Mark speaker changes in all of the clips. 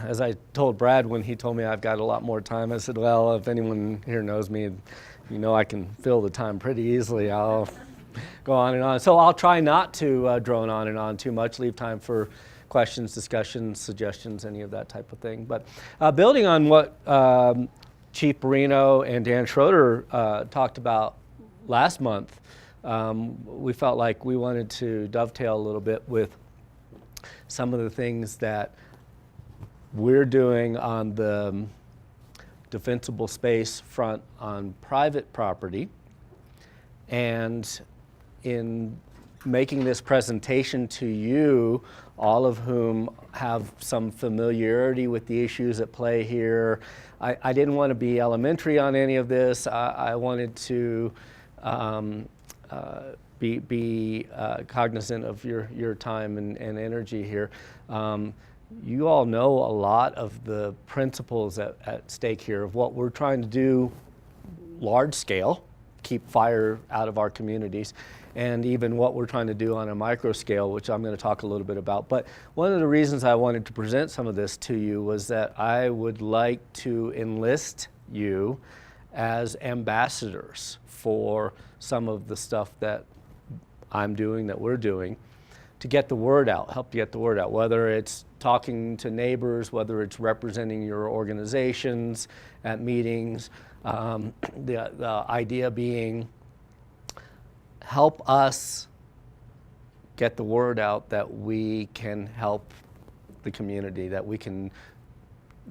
Speaker 1: as I told Brad when he told me I've got a lot more time, I said, well, if anyone here knows me, you know I can fill the time pretty easily. I'll go on and on. So I'll try not to drone on and on too much, leave time for questions, discussions, suggestions, any of that type of thing. But building on what Chief Barino and Dan Schroeder talked about last month, we felt like we wanted to dovetail a little bit with some of the things that we're doing on the defensible space front on private property. And in making this presentation to you, all of whom have some familiarity with the issues at play here, I didn't want to be elementary on any of this. I wanted to be cognizant of your time and energy here. You all know a lot of the principles at stake here of what we're trying to do large scale, keep fire out of our communities, and even what we're trying to do on a micro scale, which I'm going to talk a little bit about. But one of the reasons I wanted to present some of this to you was that I would like to enlist you as ambassadors for some of the stuff that I'm doing, that we're doing, to get the word out, help to get the word out, whether it's talking to neighbors, whether it's representing your organizations at meetings. The idea being, help us get the word out that we can help the community, that we can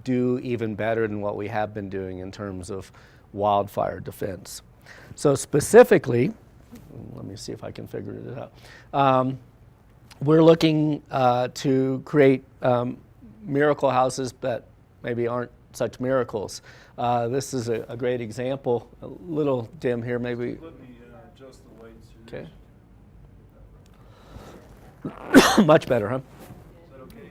Speaker 1: do even better than what we have been doing in terms of wildfire defense. So specifically, let me see if I can figure it out. We're looking to create miracle houses that maybe aren't such miracles. This is a great example, a little dim here, maybe.
Speaker 2: Let me adjust the lights here.
Speaker 1: Okay. Much better, huh?
Speaker 2: Is that okay?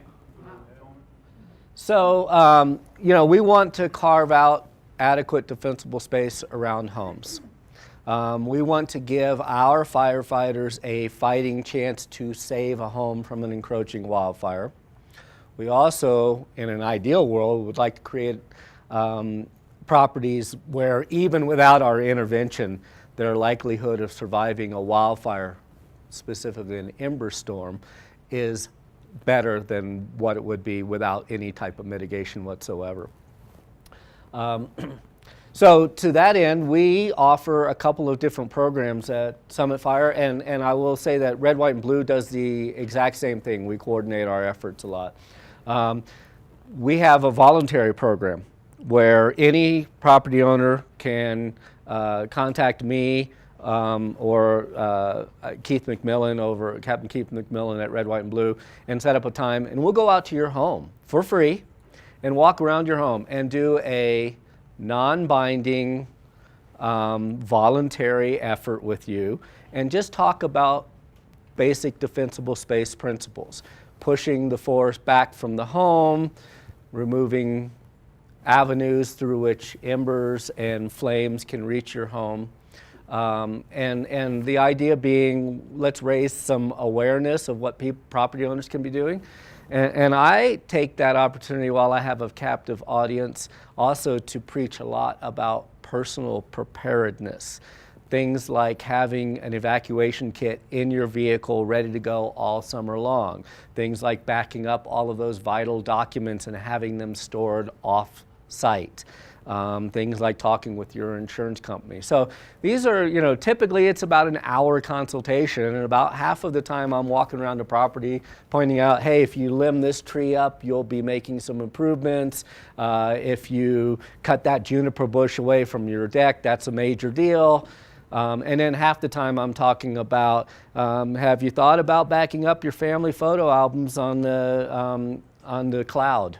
Speaker 1: So, you know, we want to carve out adequate defensible space around homes. We want to give our firefighters a fighting chance to save a home from an encroaching wildfire. We also, in an ideal world, would like to create properties where even without our intervention, their likelihood of surviving a wildfire, specifically an ember storm, is better than what it would be without any type of mitigation whatsoever. So to that end, we offer a couple of different programs at Summit Fire, and I will say that Red, White, and Blue does the exact same thing. We coordinate our efforts a lot. We have a voluntary program where any property owner can contact me or Keith McMillan Captain Keith McMillan at Red, White, and Blue, and set up a time, and we'll go out to your home for free and walk around your home and do a non-binding, voluntary effort with you and just talk about basic defensible space principles, pushing the force back from the home, removing avenues through which embers and flames can reach your home. And the idea being, let's raise some awareness of what property owners can be doing. And I take that opportunity while I have a captive audience also to preach a lot about personal preparedness. Things like having an evacuation kit in your vehicle ready to go all summer long. Things like backing up all of those vital documents and having them stored off-site. Things like talking with your insurance company. So these are, you know, typically it's about an hour consultation, and about half of the time I'm walking around the property pointing out, hey, if you limb this tree up, you'll be making some improvements. If you cut that juniper bush away from your deck, that's a major deal. And then half the time I'm talking about, have you thought about backing up your family photo albums on the cloud?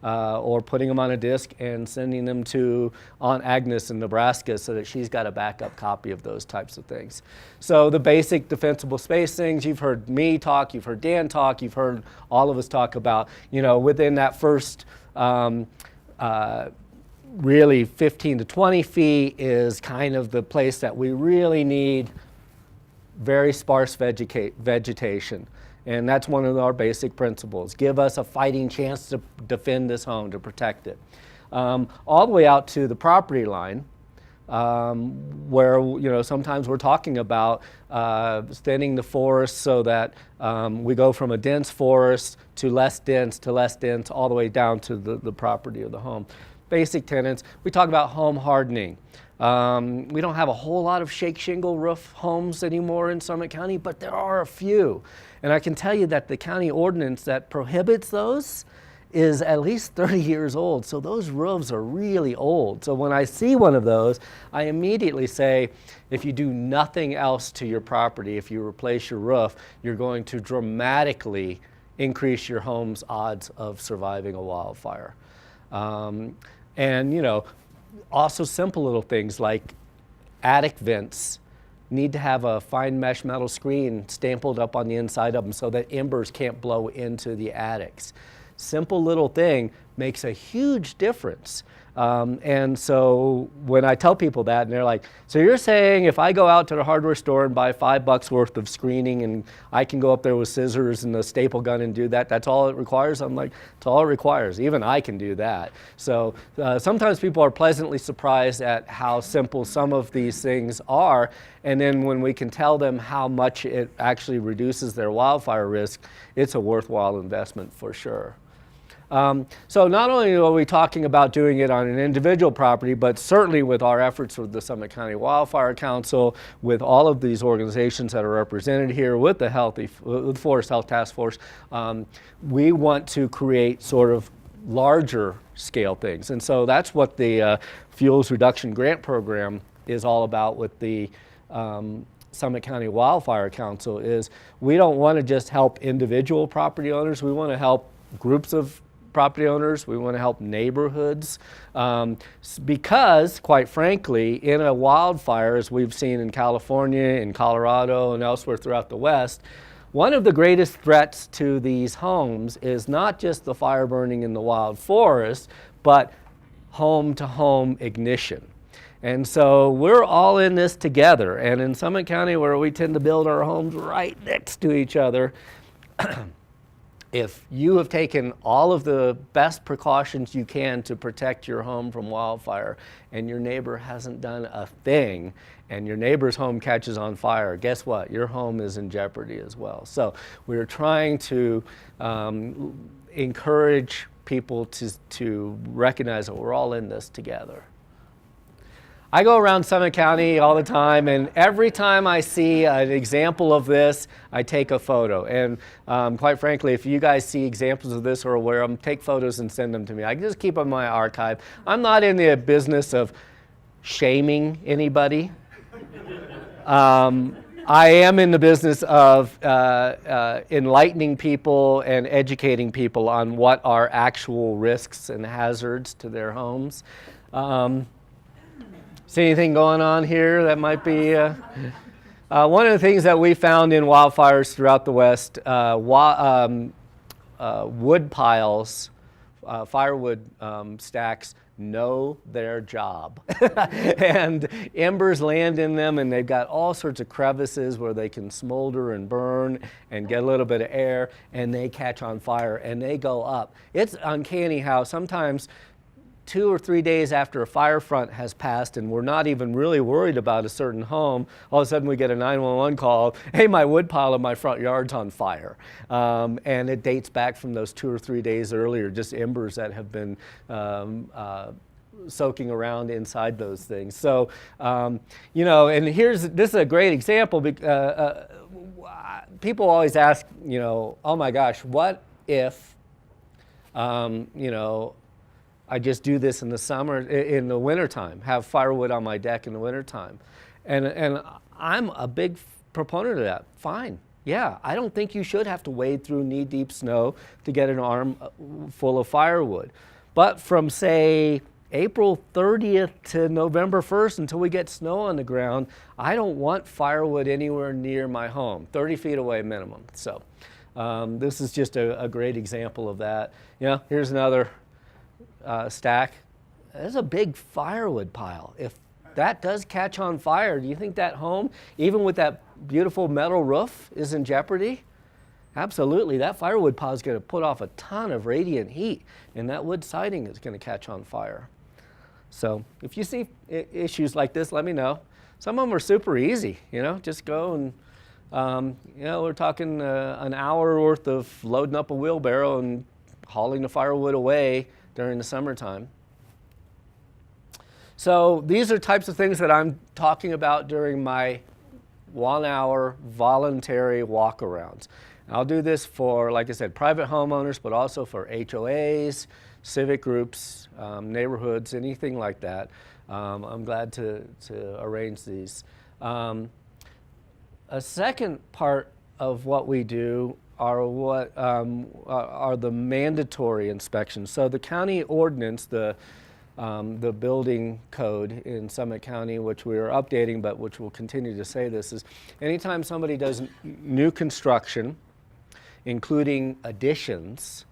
Speaker 1: Or putting them on a disc and sending them to Aunt Agnes in Nebraska so that she's got a backup copy of those types of things. So the basic defensible space things, you've heard me talk, you've heard Dan talk, you've heard all of us talk about, you know, within that first really 15 to 20 feet is kind of the place that we really need very sparse vegetation. And that's one of our basic principles. Give us a fighting chance to defend this home, to protect it. All the way out to the property line, where sometimes we're talking about thinning the forest so that we go from a dense forest to less dense, all the way down to the property of the home. Basic tenets. We talk about home hardening. We don't have a whole lot of shake shingle roof homes anymore in Summit County, but there are a few. And I can tell you that the county ordinance that prohibits those is at least 30 years old. So those roofs are really old. So when I see one of those, I immediately say, if you do nothing else to your property, if you replace your roof, you're going to dramatically increase your home's odds of surviving a wildfire. And also simple little things like attic vents need to have a fine mesh metal screen stamped up on the inside of them so that embers can't blow into the attics. Simple little thing makes a huge difference. And so when I tell people that, and they're like, so you're saying if I go out to the hardware store and buy $5 worth of screening and I can go up there with scissors and a staple gun and do that, that's all it requires? I'm like, that's all it requires. Even I can do that. So sometimes people are pleasantly surprised at how simple some of these things are. And then when we can tell them how much it actually reduces their wildfire risk, it's a worthwhile investment for sure. So not only are we talking about doing it on an individual property, but certainly with our efforts with the Summit County Wildfire Council, with all of these organizations that are represented here, with the Forest Health Task Force, we want to create sort of larger scale things. And so that's what the Fuels Reduction Grant Program is all about with the Summit County Wildfire Council. Is we don't want to just help individual property owners, we want to help groups of property owners, we want to help neighborhoods, because quite frankly, in a wildfire, as we've seen in California, in Colorado, and elsewhere throughout the West, one of the greatest threats to these homes is not just the fire burning in the wild forest, but home-to-home ignition. And so we're all in this together, and in Summit County, where we tend to build our homes right next to each other, if you have taken all of the best precautions you can to protect your home from wildfire and your neighbor hasn't done a thing and your neighbor's home catches on fire, guess what? Your home is in jeopardy as well. So we're trying to encourage people to recognize that we're all in this together. I go around Summit County all the time, and every time I see an example of this, I take a photo. And quite frankly, if you guys see examples of this or aware of them, take photos and send them to me. I can just keep them in my archive. I'm not in the business of shaming anybody. I am in the business of enlightening people and educating people on what are actual risks and hazards to their homes. See anything going on here that might be? One of the things that we found in wildfires throughout the West, wood piles, firewood stacks know their job. And embers land in them, and they've got all sorts of crevices where they can smolder and burn and get a little bit of air, and they catch on fire and they go up. It's uncanny how sometimes 2 or 3 days after a fire front has passed and we're not even really worried about a certain home, all of a sudden we get a 911 call, hey, my wood pile in my front yard's on fire. And it dates back from those 2 or 3 days earlier, just embers that have been soaking around inside those things. So, and this is a great example. People always ask, oh my gosh, what if, I just do this in the summer, in the wintertime, have firewood on my deck in the wintertime. And I'm a big proponent of that. Fine. Yeah, I don't think you should have to wade through knee-deep snow to get an arm full of firewood. But from, say, April 30th to November 1st until we get snow on the ground, I don't want firewood anywhere near my home, 30 feet away minimum. So this is just a great example of that. Here's another stack. There's a big firewood pile. If that does catch on fire, do you think that home, even with that beautiful metal roof, is in jeopardy? Absolutely, that firewood pile is going to put off a ton of radiant heat, and that wood siding is going to catch on fire. So if you see issues like this, let me know. Some of them are super easy, just go and, we're talking an hour worth of loading up a wheelbarrow and hauling the firewood away during the summertime. So these are types of things that I'm talking about during my 1 hour voluntary walkarounds. I'll do this for, like I said, private homeowners, but also for HOAs, civic groups, neighborhoods, anything like that. I'm glad to arrange these. A second part of what we do are the mandatory inspections. So the county ordinance, the building code in Summit County, which we are updating, but which will continue to say this, is anytime somebody does new construction, including additions,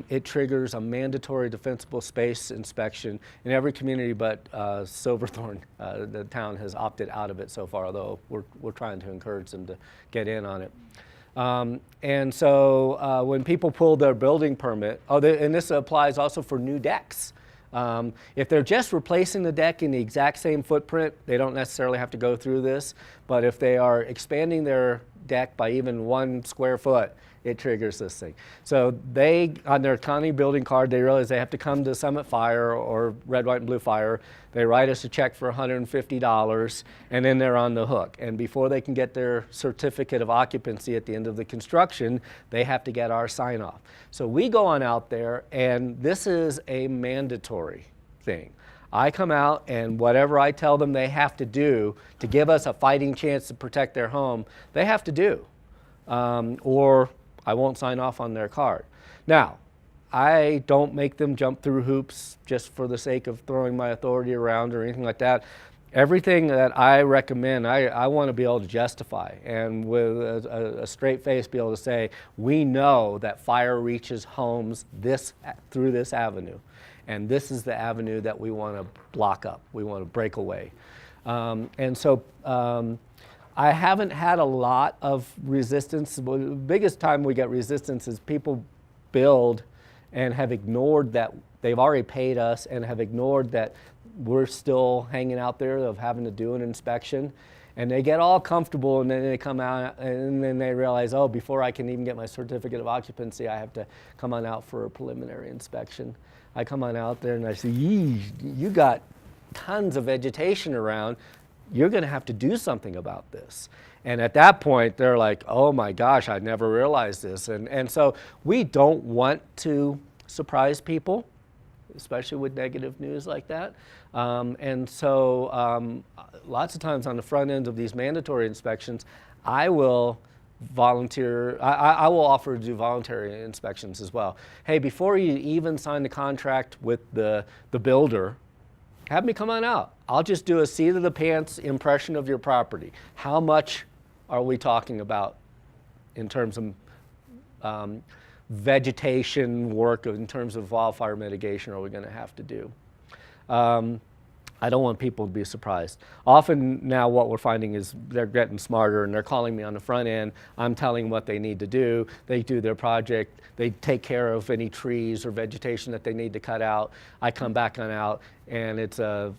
Speaker 1: it triggers a mandatory defensible space inspection in every community but Silverthorne. The town has opted out of it so far, although we're trying to encourage them to get in on it. And so when people pull their building permit, and this applies also for new decks. If they're just replacing the deck in the exact same footprint, they don't necessarily have to go through this. But if they are expanding their deck by even 1 square foot, it triggers this thing. So they, on their county building card, they realize they have to come to Summit Fire or Red, White, and Blue Fire. They write us a check for $150, and then they're on the hook. And before they can get their certificate of occupancy at the end of the construction, they have to get our sign off. So we go on out there, and this is a mandatory thing. I come out, and whatever I tell them they have to do to give us a fighting chance to protect their home, they have to do. Or I won't sign off on their card. Now, I don't make them jump through hoops just for the sake of throwing my authority around or anything like that. Everything that I recommend, I want to be able to justify, and with a straight face be able to say, we know that fire reaches homes through this avenue, and this is the avenue that we want to block up, we want to break away. And so I haven't had a lot of resistance. The biggest time we get resistance is people build and have ignored that they've already paid us and have ignored that we're still hanging out there of having to do an inspection. And they get all comfortable, and then they come out and then they realize, oh, before I can even get my certificate of occupancy, I have to come on out for a preliminary inspection. I come on out there and I say, you got tons of vegetation around. You're going to have to do something about this. And at that point, they're like, oh my gosh, I never realized this. And so we don't want to surprise people, especially with negative news like that. And so lots of times on the front end of these mandatory inspections, I will volunteer, I will offer to do voluntary inspections as well. Hey, before you even sign the contract with the builder, have me come on out. I'll just do a seat of the pants impression of your property. How much are we talking about in terms of vegetation work, in terms of wildfire mitigation are we going to have to do? I don't want people to be surprised. Often now what we're finding is they're getting smarter and they're calling me on the front end. I'm telling them what they need to do. They do their project. They take care of any trees or vegetation that they need to cut out. I come back on out and it's a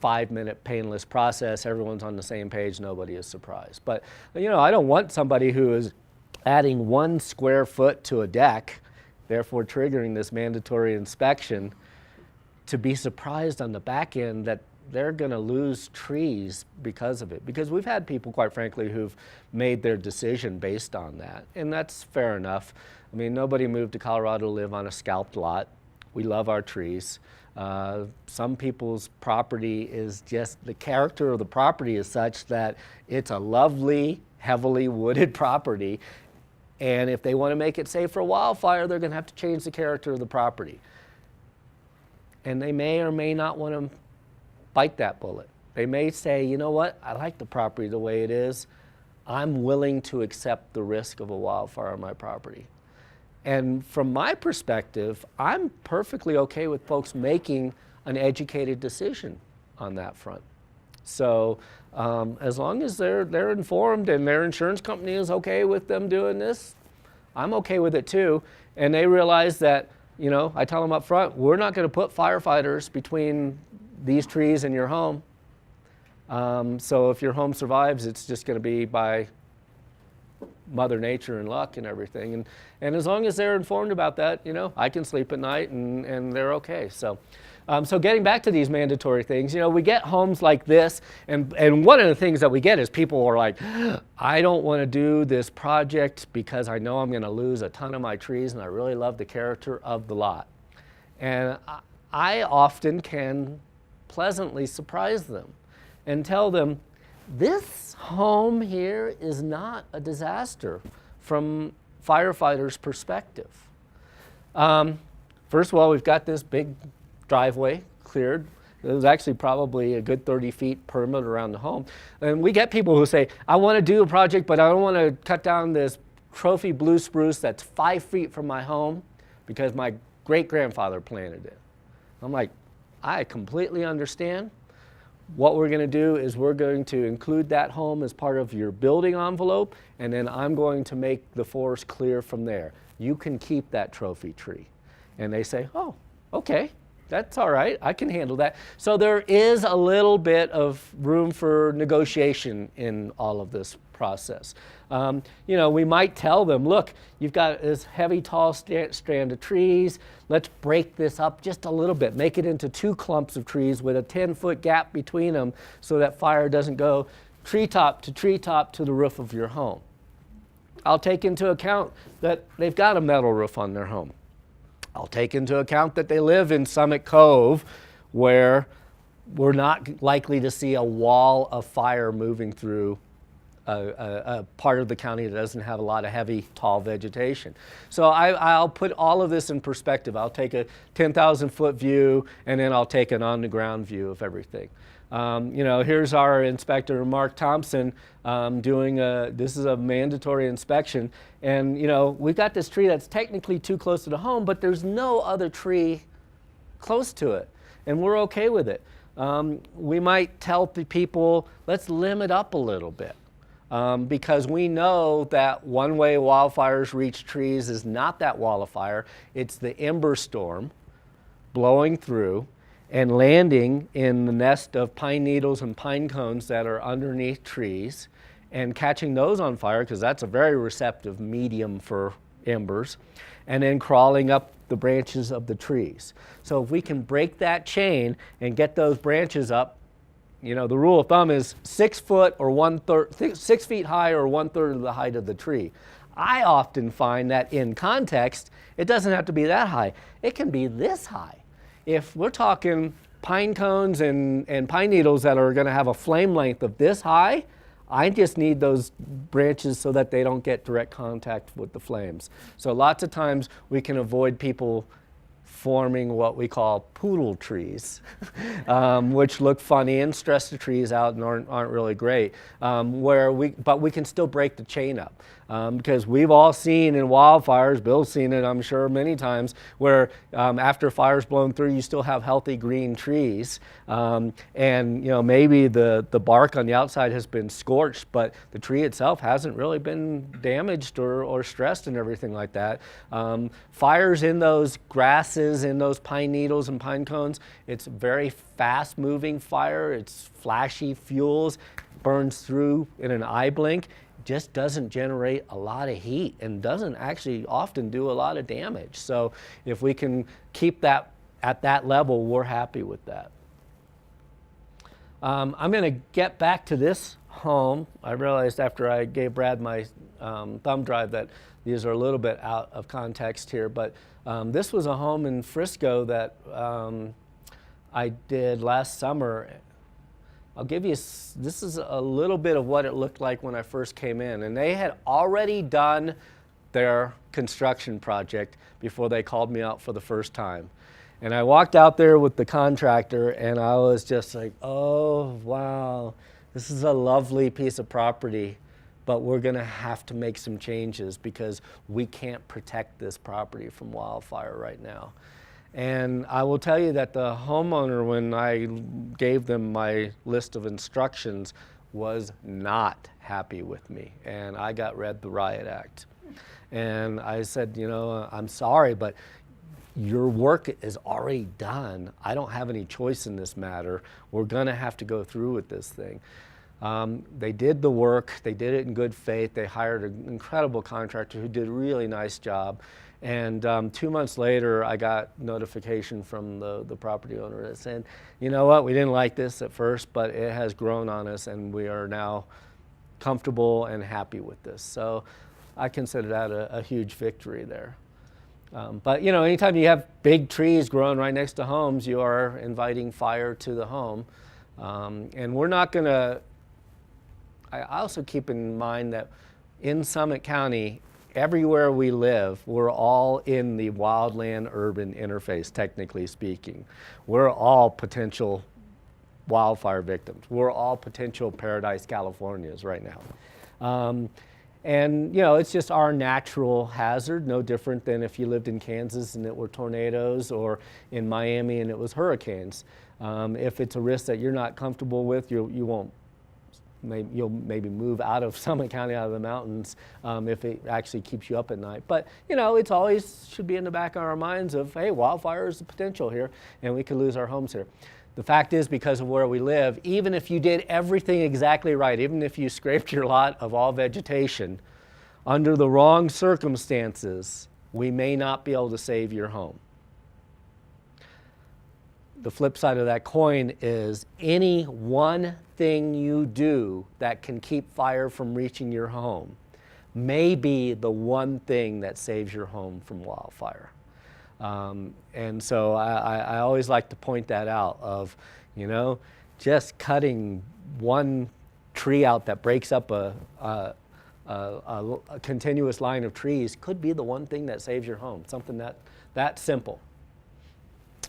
Speaker 1: 5-minute painless process. Everyone's on the same page. Nobody is surprised. But I don't want somebody who is adding 1 square foot to a deck, therefore triggering this mandatory inspection, to be surprised on the back end that they're going to lose trees because of it. Because we've had people, quite frankly, who've made their decision based on that. And that's fair enough. I mean, nobody moved to Colorado to live on a scalped lot. We love our trees. Some people's property is just, the character of the property is such that it's a lovely, heavily wooded property. And if they want to make it safe for wildfire, they're going to have to change the character of the property. And they may or may not want to bite that bullet. They may say, you know what, I like the property the way it is. I'm willing to accept the risk of a wildfire on my property. And from my perspective, I'm perfectly okay with folks making an educated decision on that front. So as long as they're informed and their insurance company is okay with them doing this, I'm okay with it too. And they realize that, you know, I tell them up front, we're not going to put firefighters between these trees and your home. So if your home survives, it's just going to be by Mother Nature and luck and everything. And as long as they're informed about that, you know, I can sleep at night and they're okay. So, so getting back to these mandatory things, you know, we get homes like this, and one of the things that we get is people are like, I don't want to do this project because I know I'm going to lose a ton of my trees and I really love the character of the lot. And I often can pleasantly surprise them and tell them, this home here is not a disaster from firefighters' perspective. First of all, we've got this big driveway cleared. There's actually probably a good 30 feet perimeter around the home. And we get people who say, I want to do a project, but I don't want to cut down this trophy blue spruce that's 5 feet from my home because my great-grandfather planted it. I'm like, I completely understand. What we're going to do is we're going to include that home as part of your building envelope, and then I'm going to make the forest clear from there. You can keep that trophy tree. And they say, oh, okay, that's all right, I can handle that. So there is a little bit of room for negotiation in all of this process. You know, we might tell them, look, you've got this heavy, tall strand of trees. Let's break this up just a little bit. Make it into 2 clumps of trees with a 10-foot gap between them so that fire doesn't go treetop to the roof of your home. I'll take into account that they've got a metal roof on their home. I'll take into account that they live in Summit Cove, where we're not likely to see a wall of fire moving through a part of the county that doesn't have a lot of heavy, tall vegetation. So I'll put all of this in perspective. I'll take a 10,000-foot view, and then I'll take an on-the-ground view of everything. You know, here's our inspector, Mark Thompson, this is a mandatory inspection. And, you know, we've got this tree that's technically too close to the home, but there's no other tree close to it, and we're okay with it. We might tell the people, let's limit up a little bit. Because we know that one way wildfires reach trees is not that wall of fire, it's the ember storm blowing through and landing in the nest of pine needles and pine cones that are underneath trees and catching those on fire, because that's a very receptive medium for embers, and then crawling up the branches of the trees. So if we can break that chain and get those branches up, you know, the rule of thumb is 6 feet high or 1/3 of the height of the tree. I often find that in context, it doesn't have to be that high. It can be this high. If we're talking pine cones and pine needles that are going to have a flame length of this high, I just need those branches so that they don't get direct contact with the flames. So lots of times we can avoid people forming what we call poodle trees, which look funny and stress the trees out and aren't really great. But we can still break the chain up. Because we've all seen in wildfires, Bill's seen it I'm sure many times, where after fire's blown through you still have healthy green trees. And you know, maybe the bark on the outside has been scorched, but the tree itself hasn't really been damaged or stressed and everything like that. Fires in those grasses, in those pine needles and pine cones, it's very fast moving fire, it's flashy fuels, burns through in an eye blink. Just doesn't generate a lot of heat and doesn't actually often do a lot of damage. So if we can keep that at that level, we're happy with that. I'm going to get back to this home. I realized after I gave Brad my thumb drive that these are a little bit out of context here, but this was a home in Frisco that I did last summer. I'll give you, this is a little bit of what it looked like when I first came in. And they had already done their construction project before they called me out for the first time. And I walked out there with the contractor and I was just like, oh, wow, this is a lovely piece of property, but we're gonna have to make some changes because we can't protect this property from wildfire right now. And I will tell you that the homeowner, when I gave them my list of instructions, was not happy with me. And I got read the riot act. And I said, you know, I'm sorry, but your work is already done. I don't have any choice in this matter. We're gonna have to go through with this thing. They did the work, they did it in good faith. They hired an incredible contractor who did a really nice job. And 2 months later, I got notification from the property owner that said, you know what, we didn't like this at first, but it has grown on us and we are now comfortable and happy with this. So I consider that a huge victory there. But you know, anytime you have big trees growing right next to homes, you are inviting fire to the home. And we're not gonna, I also keep in mind that in Summit County, everywhere we live, we're all in the wildland-urban interface, technically speaking. We're all potential wildfire victims. We're all potential Paradise Californias right now. And you know, it's just our natural hazard, no different than if you lived in Kansas and it were tornadoes, or in Miami and it was hurricanes. If it's a risk that you're not comfortable with, you'll maybe move out of Summit County, out of the mountains, if it actually keeps you up at night. But you know, it's always should be in the back of our minds of, hey, wildfire is the potential here, and we could lose our homes here. The fact is, because of where we live, even if you did everything exactly right, even if you scraped your lot of all vegetation, under the wrong circumstances, we may not be able to save your home. The flip side of that coin is any one thing you do that can keep fire from reaching your home may be the one thing that saves your home from wildfire. And so I always like to point that out of, you know, just cutting one tree out that breaks up a continuous line of trees could be the one thing that saves your home, something that simple.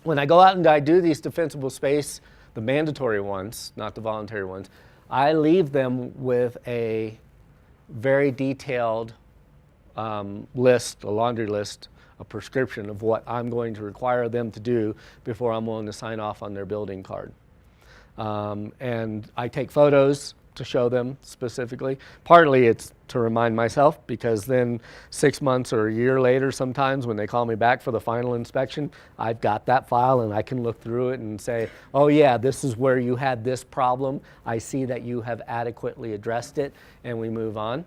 Speaker 1: When I go out and I do these defensible space, the mandatory ones, not the voluntary ones, I leave them with a very detailed list, a laundry list, a prescription of what I'm going to require them to do before I'm willing to sign off on their building card. And I take photos to show them specifically. Partly it's to remind myself, because then 6 months or a year later sometimes when they call me back for the final inspection, I've got that file and I can look through it and say, oh yeah, this is where you had this problem. I see that you have adequately addressed it, and we move on.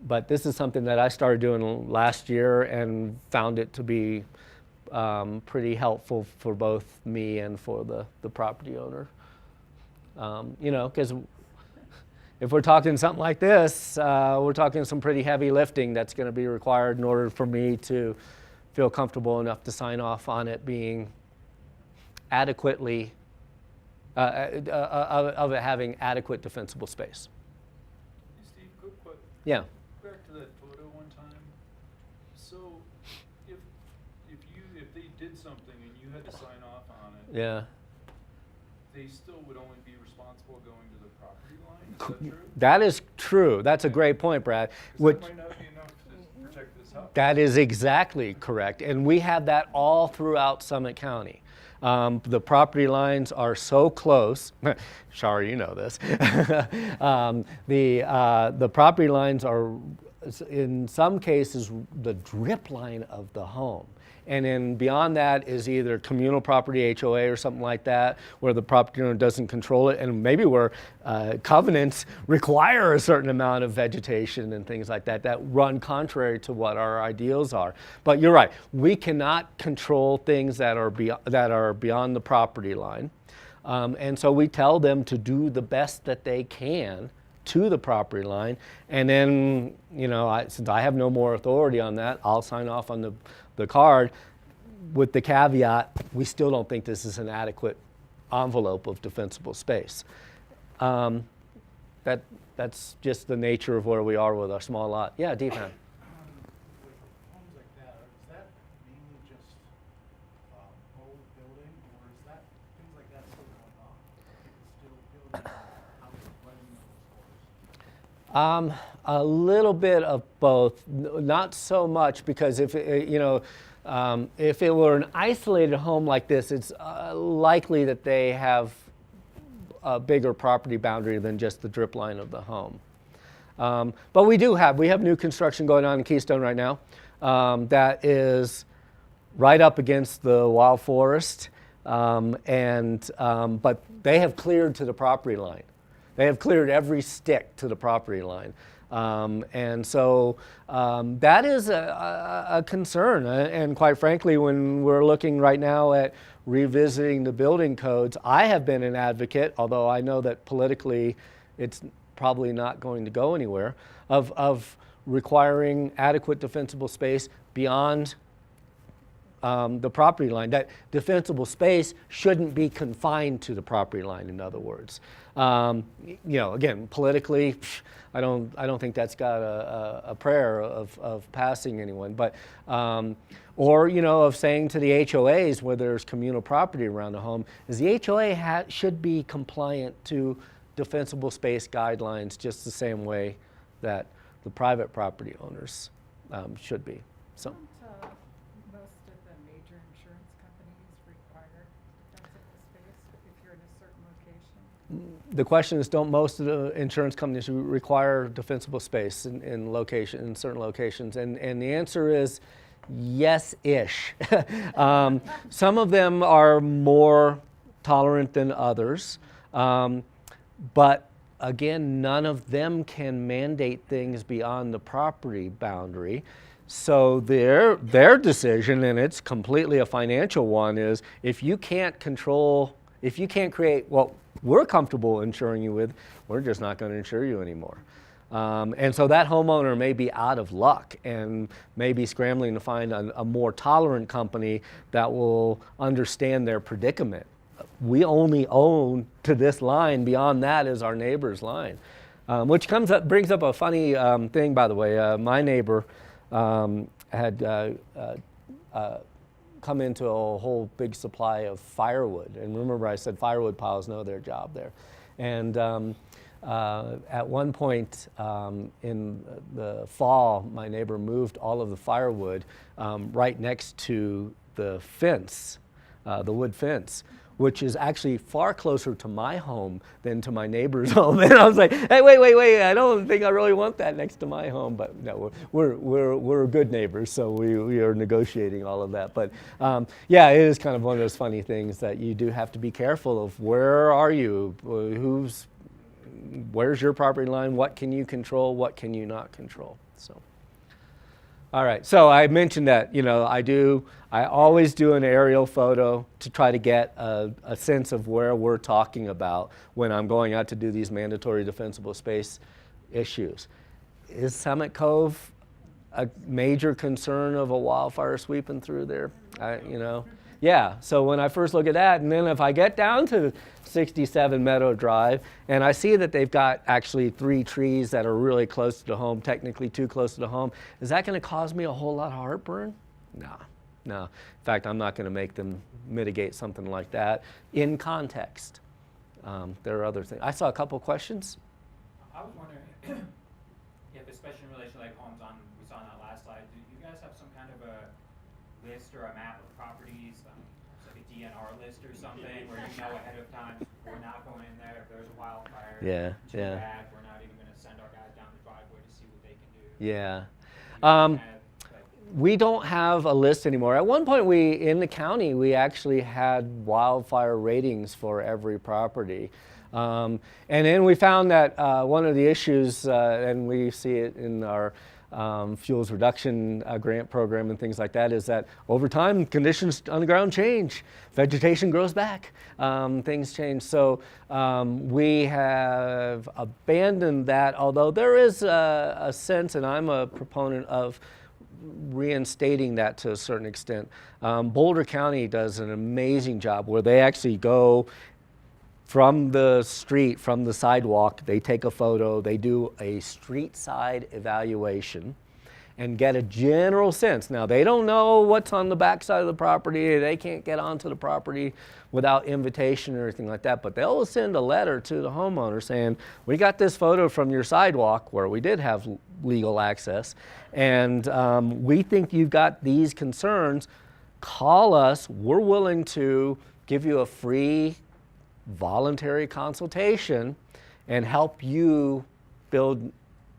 Speaker 1: But this is something that I started doing last year and found it to be pretty helpful for both me and for the property owner. You know, because if we're talking something like this, we're talking some pretty heavy lifting that's going to be required in order for me to feel comfortable enough to sign off on it being adequately, of it having adequate defensible space.
Speaker 2: Steve, quick question.
Speaker 1: Yeah.
Speaker 2: Back to that photo one time. So, if they did something and you had to sign off on it,
Speaker 1: Yeah.
Speaker 2: they still would only be responsible going to the property line. Is that true?
Speaker 1: That is true. That's a great point, Brad.
Speaker 2: 'Cause that might not be enough to protect this house.
Speaker 1: That is exactly correct. And we have that all throughout Summit County. The property lines are so close. Shar, you know this. The property lines are, in some cases, the drip line of the home. And then beyond that is either communal property, HOA or something like that, where the property owner doesn't control it, and maybe where covenants require a certain amount of vegetation and things like that that run contrary to what our ideals are. But you're right, we cannot control things that are beyond the property line. And so we tell them to do the best that they can to the property line, and then, you know, since I have no more authority on that, I'll sign off on the card with the caveat, we still don't think this is an adequate envelope of defensible space. That's just the nature of where we are with our small lot. Yeah, Deepan.
Speaker 3: With homes like that, is that mainly just old building, or is that things like that still going on? People still building houses, letting those stores?
Speaker 1: A little bit of both, not so much, because if you know, If it were an isolated home like this, it's likely that they have a bigger property boundary than just the drip line of the home. But we have new construction going on in Keystone right now that is right up against the wild forest, but they have cleared to the property line. They have cleared every stick to the property line. And so that is a concern. And quite frankly, when we're looking right now at revisiting the building codes, I have been an advocate, although I know that politically it's probably not going to go anywhere, of requiring adequate defensible space beyond the property line. That defensible space shouldn't be confined to the property line, in other words. Again, politically, I don't think that's got a prayer of passing anyone, but or of saying to the HOAs where there's communal property around the home, is the HOA should be compliant to defensible space guidelines just the same way that the private property owners should be. So.
Speaker 4: Don't most of the major insurance companies require defensible space if you're in a certain location?
Speaker 1: The question is, don't most of the insurance companies require defensible space in certain locations? And the answer is yes-ish. Some of them are more tolerant than others, but again, none of them can mandate things beyond the property boundary. So their decision, and it's completely a financial one, is if you can't create what we're comfortable insuring you with, we're just not going to insure you anymore. And so that homeowner may be out of luck and may be scrambling to find a more tolerant company that will understand their predicament. We only own to this line. Beyond that is our neighbor's line, which brings up a funny thing, by the way. My neighbor had come into a whole big supply of firewood. And remember I said firewood piles know their job there. And at one point in the fall, my neighbor moved all of the firewood right next to the fence, the wood fence, which is actually far closer to my home than to my neighbor's home. And I was like, hey, wait, I don't think I really want that next to my home. But no, we're good neighbors, so we are negotiating all of that. But yeah, it is kind of one of those funny things that you do have to be careful of. Where are you? Where's your property line? What can you control? What can you not control? So. All right, so I mentioned that, I always do an aerial photo to try to get a sense of where we're talking about when I'm going out to do these mandatory defensible space issues. Is Summit Cove a major concern of a wildfire sweeping through there? Yeah, so when I first look at that, and then if I get down to 67 Meadow Drive, and I see that they've got actually 3 trees that are really close to the home, technically too close to the home, is that going to cause me a whole lot of heartburn? No. In fact, I'm not going to make them mitigate something like that in context. There are other things. I saw a couple questions.
Speaker 5: I was wondering if, especially in relation to like homes we saw on that last slide, do you guys have some kind of a list or a map of properties, like a DNR list or something, where you know ahead of time we're not going in there if there's a wildfire? Too bad, we're not even going to send our guys down the driveway to see what they can do.
Speaker 1: Yeah. We don't have a list anymore. At one point, in the county, we actually had wildfire ratings for every property. And then we found that one of the issues, and we see it in our fuels reduction grant program and things like that, is that over time conditions on the ground change, vegetation grows back, things change. So we have abandoned that, although there is a sense, and I'm a proponent of reinstating that to a certain extent. Boulder County does an amazing job where they actually go from the street, from the sidewalk, they take a photo, they do a street side evaluation, and get a general sense. Now, they don't know what's on the backside of the property. They can't get onto the property without invitation or anything like that, but they'll send a letter to the homeowner saying, we got this photo from your sidewalk where we did have legal access, and we think you've got these concerns. Call us. We're willing to give you a free voluntary consultation and help you build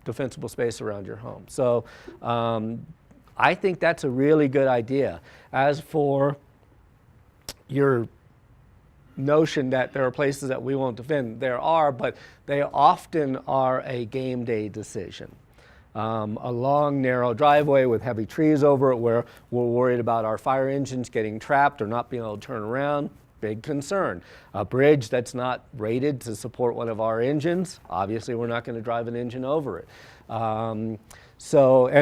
Speaker 1: defensible space around your home. So I think that's a really good idea. As for your notion that there are places that we won't defend, there are, but they often are a game day decision. A long, narrow driveway with heavy trees over it where we're worried about our fire engines getting trapped or not being able to turn around, big concern. A bridge that's not rated to support one of our engines, obviously we're not going to drive an engine over it. And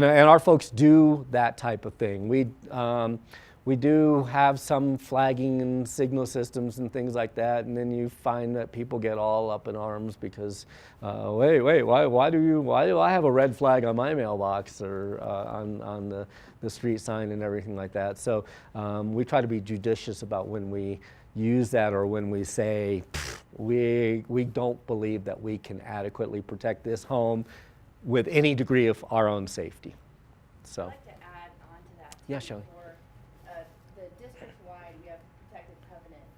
Speaker 1: our folks do that type of thing. We do have some flagging and signal systems and things like that, and then you find that people get all up in arms because, wait, why do I have a red flag on my mailbox or on the street sign and everything like that? So we try to be judicious about when we use that or when we say we don't believe that we can adequately protect this home with any degree of our own safety. So.
Speaker 6: I'd like to add on to that.
Speaker 1: Yeah, Shelley.
Speaker 6: The district-wide, we have protective covenants,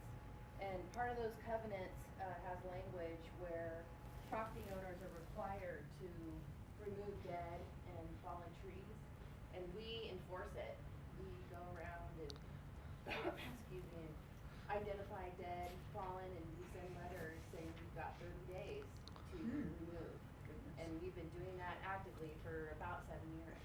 Speaker 6: and part of those covenants has language where property owners are required to remove dead and fallen trees, and we enforce it. We go around and excuse me, identify dead, fallen, and we send letters saying you've got 30 days to remove, and we've been doing that actively for about 7 years.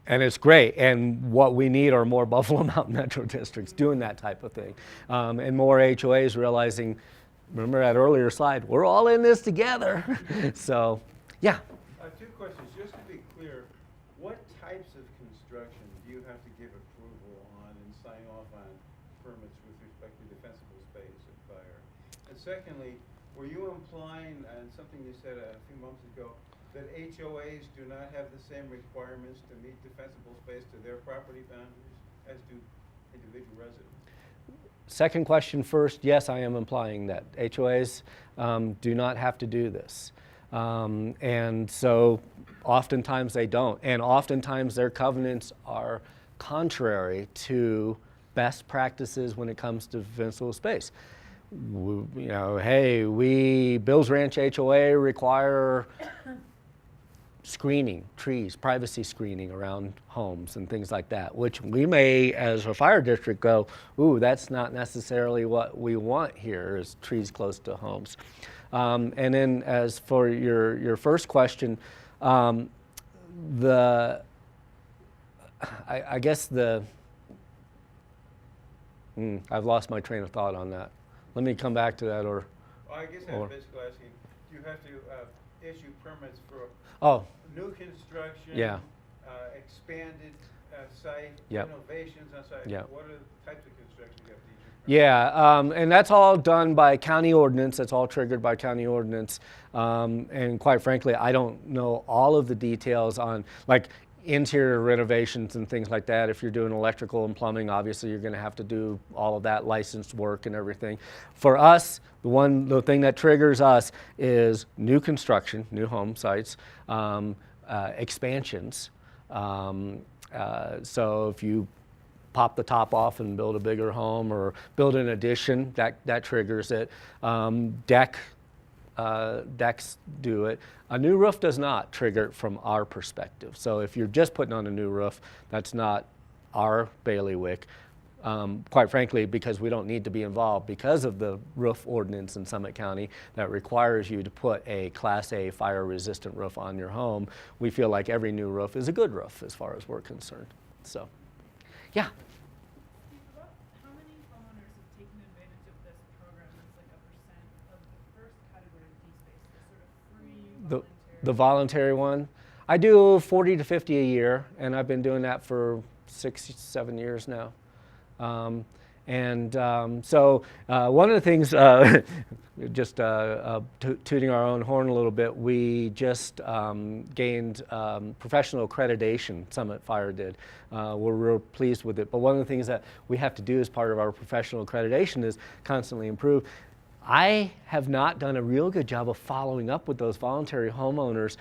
Speaker 1: And it's great, and what we need are more Buffalo Mountain Metro districts doing that type of thing, and more HOAs realizing, remember that earlier slide, we're all in this together. So, yeah.
Speaker 7: Two questions, just to be clear, what types of construction do you have to give approval on and sign off on permits with respect to defensible space and fire? And secondly, were you implying, and something you said a few months ago, that HOAs do not have the same requirements to meet defensible space to their property boundaries as do individual residents?
Speaker 1: Second question first, yes, I am implying that. HOAs do not have to do this. And so oftentimes they don't. And oftentimes their covenants are contrary to best practices when it comes to defensible space. Bill's Ranch HOA require screening, trees, privacy screening around homes and things like that, which we may, as a fire district, go, ooh, that's not necessarily what we want here, is trees close to homes. And then as for your first question, I guess I've lost my train of thought on that. Let me come back to that, or.
Speaker 7: Well, I guess I was basically asking, do you have to issue permits for new construction, expanded site, innovations on site?
Speaker 1: Yep.
Speaker 7: What are the types of construction you have to issue permits?
Speaker 1: Yeah, and that's all done by county ordinance. That's all triggered by county ordinance. And quite frankly, I don't know all of the details on, like, interior renovations and things like that. If you're doing electrical and plumbing, obviously you're going to have to do all of that licensed work and everything. For us, the thing that triggers us is new construction, new home sites, expansions. So if you pop the top off and build a bigger home or build an addition, that triggers it. Decks do it. A new roof does not trigger it from our perspective. So if you're just putting on a new roof, that's not our bailiwick. Quite frankly, because we don't need to be involved because of the roof ordinance in Summit County that requires you to put a Class A fire-resistant roof on your home. We feel like every new roof is a good roof as far as we're concerned. So, yeah.
Speaker 4: How many homeowners have taken advantage of this program as like a percent of the first category of D-space, the sort of free voluntary?
Speaker 1: The voluntary one? I do 40 to 50 a year, and I've been doing that for 6, 7 years now. And so one of the things, just tooting our own horn a little bit, we just gained professional accreditation, Summit Fire did. We're real pleased with it. But one of the things that we have to do as part of our professional accreditation is constantly improve. I have not done a real good job of following up with those voluntary homeowners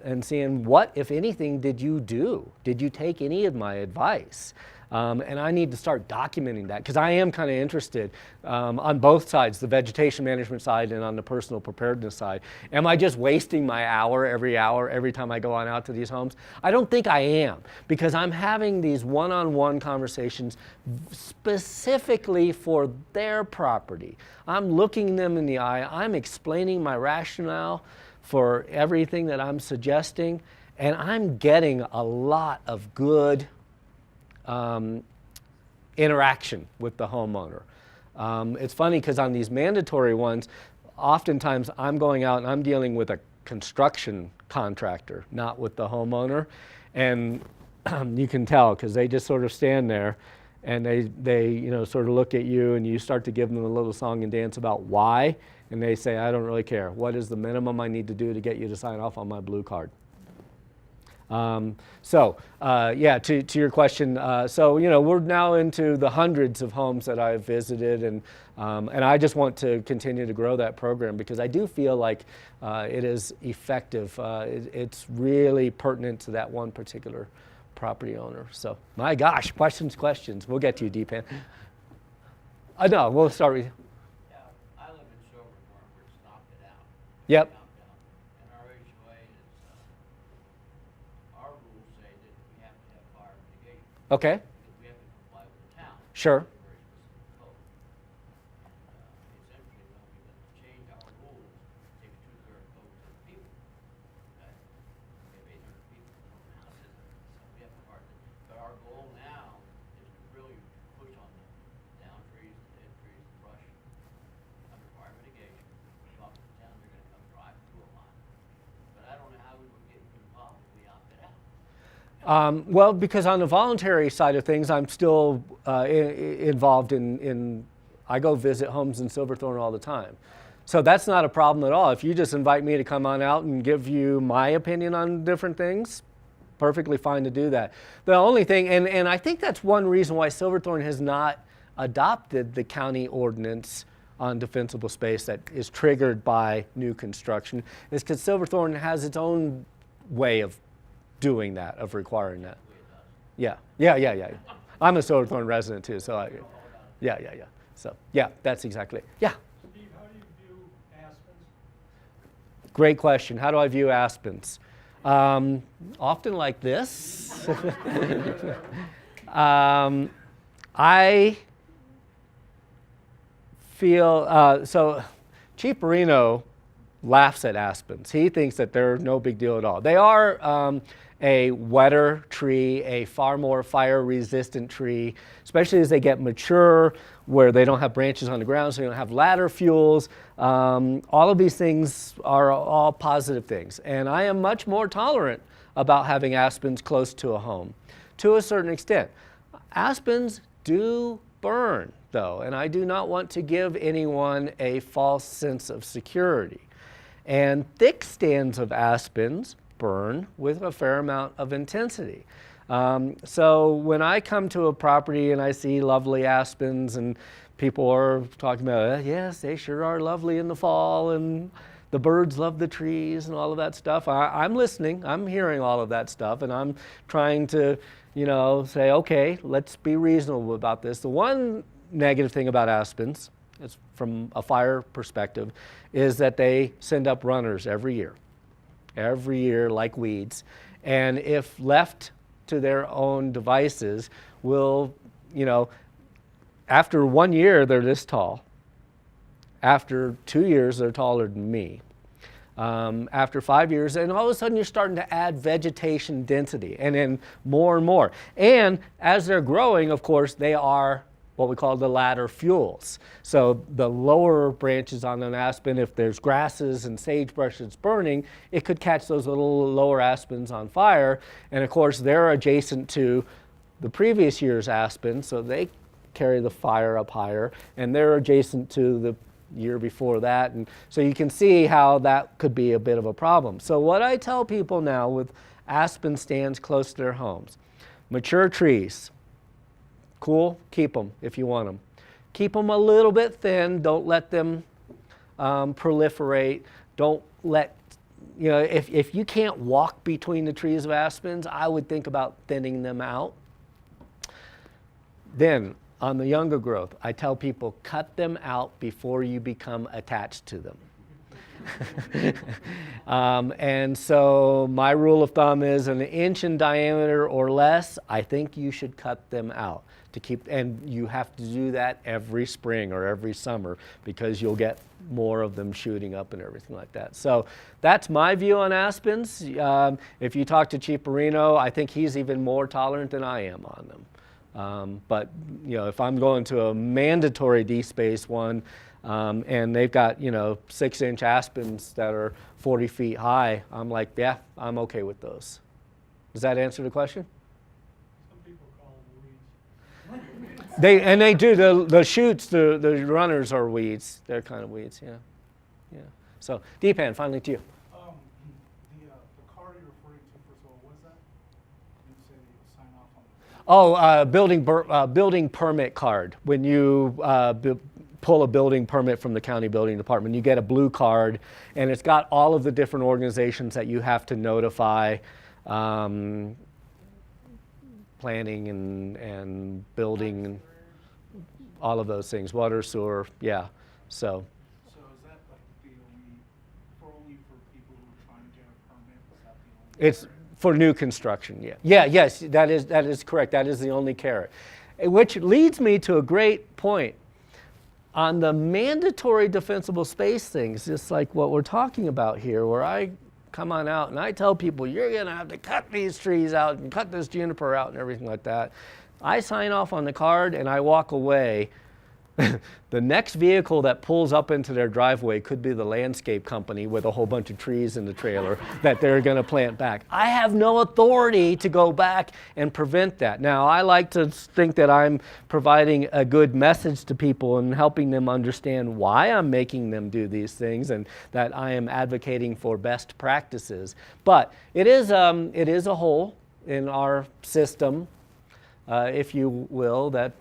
Speaker 1: and seeing what, if anything, did you do? Did you take any of my advice? And I need to start documenting that because I am kind of interested on both sides, the vegetation management side and on the personal preparedness side. Am I just wasting my hour every time I go on out to these homes? I don't think I am, because I'm having these one-on-one conversations specifically for their property. I'm looking them in the eye. I'm explaining my rationale for everything that I'm suggesting, and I'm getting a lot of good interaction with the homeowner. It's funny because on these mandatory ones, oftentimes I'm going out and I'm dealing with a construction contractor, not with the homeowner. And you can tell because they just sort of stand there and they sort of look at you, and you start to give them a little song and dance about why. And they say, I don't really care. What is the minimum I need to do to get you to sign off on my blue card? Yeah, to your question, we're now into the hundreds of homes that I've visited, and I just want to continue to grow that program because I do feel like it is effective. It's really pertinent to that one particular property owner. So, my gosh, questions. We'll get to you, Deepan. No, we'll start with you.
Speaker 8: Yeah, I live in Silverthorne, where it's knocked it out.
Speaker 1: Yep.
Speaker 8: Knocked out. And our HOA is, our rules say that we have to have fire mitigation.
Speaker 1: Okay.
Speaker 8: Because we have to comply with the town.
Speaker 1: Sure.
Speaker 8: Very specific code. And essentially, when we went to change our rules, it takes 2/3 votes of the people. Okay? We have 800 people in our houses, so we have to part it. But our goal now is to really push on the down trees, the dead trees, the brush, under fire mitigation. Talk to the town, they're gonna come drive through a lot. But I don't know how we would get involved if we opted out.
Speaker 1: Well, because on the voluntary side of things, I'm still involved in, I go visit homes in Silverthorne all the time. So that's not a problem at all. If you just invite me to come on out and give you my opinion on different things, perfectly fine to do that. The only thing, and I think that's one reason why Silverthorne has not adopted the county ordinance on defensible space that is triggered by new construction, is because Silverthorne has its own way of doing that, of requiring that. Yeah. I'm a Silverthorne resident too, so yeah. So yeah, that's exactly it. Yeah.
Speaker 3: Steve, how do you view aspens?
Speaker 1: Great question. How do I view aspens? Often like this. I feel, so Chief Marino laughs at aspens. He thinks that they're no big deal at all. They are a wetter tree, a far more fire-resistant tree, especially as they get mature, where they don't have branches on the ground, so you don't have ladder fuels. All of these things are all positive things. And I am much more tolerant about having aspens close to a home, to a certain extent. Aspens do burn, though, and I do not want to give anyone a false sense of security. And thick stands of aspens burn with a fair amount of intensity. So when I come to a property and I see lovely aspens and people are talking about, yes, they sure are lovely in the fall and the birds love the trees and all of that stuff, I'm listening, I'm hearing all of that stuff, and I'm trying to, say, okay, let's be reasonable about this. The one negative thing about aspens, is from a fire perspective, is that they send up runners every year like weeds, and if left to their own devices will, after 1 year they're this tall, after 2 years they're taller than me, after 5 years, and all of a sudden you're starting to add vegetation density, and then more and more, and as they're growing, of course, they are what we call the ladder fuels. So the lower branches on an aspen, if there's grasses and sagebrush that's burning, it could catch those little lower aspens on fire. And of course, they're adjacent to the previous year's aspen, so they carry the fire up higher, and they're adjacent to the year before that, and so you can see how that could be a bit of a problem. So what I tell people now with aspen stands close to their homes, mature trees, cool, keep them if you want them. Keep them a little bit thin, don't let them proliferate, don't let, you know, if you can't walk between the trees of aspens, I would think about thinning them out. Then, on the younger growth, I tell people cut them out before you become attached to them. And so my rule of thumb is 1 inch in diameter or less, I think you should cut them out to keep, and you have to do that every spring or every summer because you'll get more of them shooting up and everything like that. So that's my view on aspens. If you talk to Chief Perino, I think he's even more tolerant than I am on them. But you know, if I'm going to a mandatory D-space one, and they've got, you know, 6-inch aspens that are 40 feet high, I'm like, yeah, I'm okay with those. Does that answer the question?
Speaker 3: Some people call them weeds.
Speaker 1: They do, the shoots, the runners are weeds. They're kind of weeds, yeah. Yeah. So, Deepan, finally to you.
Speaker 3: The card you're referring to, first of all, what is that? You say you sign off on the
Speaker 1: Building permit card. When you pull a building permit from the county building department, you get a blue card, and it's got all of the different organizations that you have to notify, planning and building, and all of those things, water, sewer, yeah. So
Speaker 3: So is that like only for people who are trying to get a permit? Is that the only?
Speaker 1: it's for new construction, yeah. Yeah, yes, that is correct. That is the only carrot. Which leads me to a great point. On the mandatory defensible space things, just like what we're talking about here, where I come on out and I tell people, you're gonna have to cut these trees out and cut this juniper out and everything like that. I sign off on the card and I walk away. The next vehicle that pulls up into their driveway could be the landscape company with a whole bunch of trees in the trailer that they're going to plant back. I have no authority to go back and prevent that. Now, I like to think that I'm providing a good message to people and helping them understand why I'm making them do these things and that I am advocating for best practices. But it is a hole in our system, if you will, that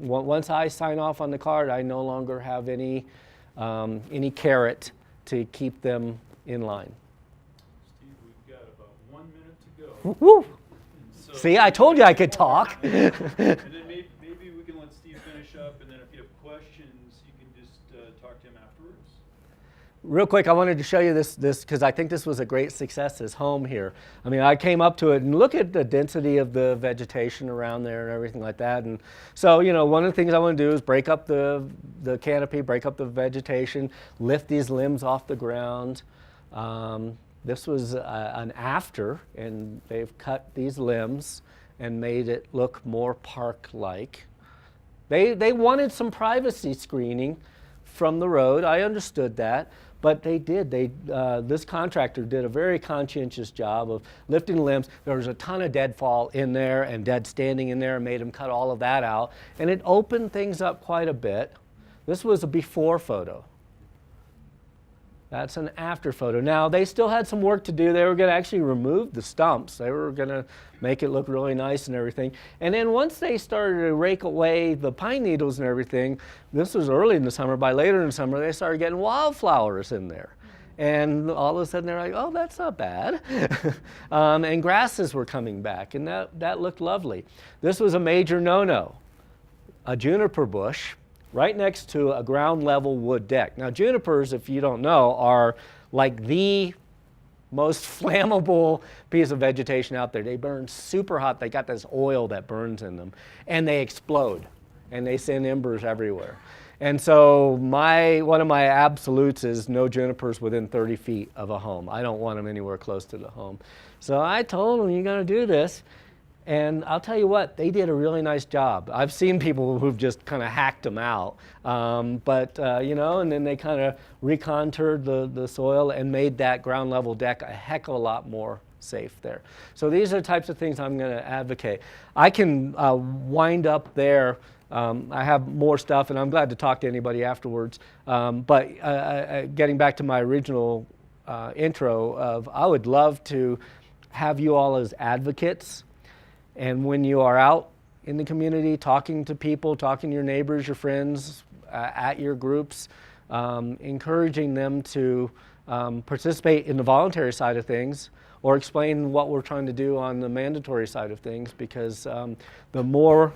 Speaker 1: once I sign off on the card, I no longer have any carrot to keep them in line.
Speaker 2: Steve, we've got about 1 minute to go.
Speaker 1: Woo!
Speaker 2: So
Speaker 1: See, I told you I could talk.
Speaker 2: And then maybe we can let Steve finish up, and then if you have questions, you can just talk to him afterwards.
Speaker 1: Real quick, I wanted to show you this because I think this was a great success, this home here. I mean, I came up to it and look at the density of the vegetation around there and everything like that. And so, you know, one of the things I want to do is break up the canopy, break up the vegetation, lift these limbs off the ground. This was an after, and they've cut these limbs and made it look more park-like. They wanted some privacy screening from the road. I understood that. But they did. This contractor did a very conscientious job of lifting limbs. There was a ton of deadfall in there and dead standing in there, and made him cut all of that out. And it opened things up quite a bit. This was a before photo. That's an after photo. Now, they still had some work to do. They were going to actually remove the stumps. They were going to make it look really nice and everything. And then once they started to rake away the pine needles and everything, this was early in the summer. By later in the summer, they started getting wildflowers in there. And all of a sudden, they're like, oh, that's not bad. And grasses were coming back, and that looked lovely. This was a major no-no. A juniper bush right next to a ground level wood deck. Now, junipers, if you don't know, are like the most flammable piece of vegetation out there. They burn super hot. They got this oil that burns in them, and they explode, and they send embers everywhere. And so one of my absolutes is no junipers within 30 feet of a home. I don't want them anywhere close to the home. So I told them, you're going to do this. And I'll tell you what, they did a really nice job. I've seen people who've just kind of hacked them out. You know, and then they kind of recontoured the soil and made that ground level deck a heck of a lot more safe there. So these are the types of things I'm going to advocate. I can wind up there. I have more stuff, and I'm glad to talk to anybody afterwards. But getting back to my original intro of, I would love to have you all as advocates. And when you are out in the community, talking to people, talking to your neighbors, your friends, at your groups, encouraging them to participate in the voluntary side of things, or explain what we're trying to do on the mandatory side of things, because the more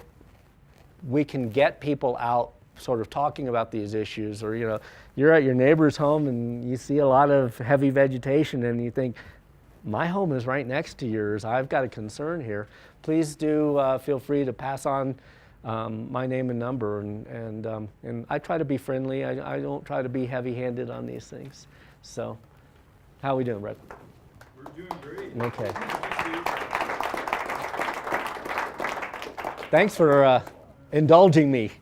Speaker 1: we can get people out sort of talking about these issues, or you're at your neighbor's home and you see a lot of heavy vegetation and you think, my home is right next to yours, I've got a concern here. Please do feel free to pass on my name and number, and I try to be friendly. I don't try to be heavy-handed on these things. So, how are we doing, Brett?
Speaker 2: We're doing great.
Speaker 1: Okay.
Speaker 2: Thank you.
Speaker 1: Thanks for indulging me.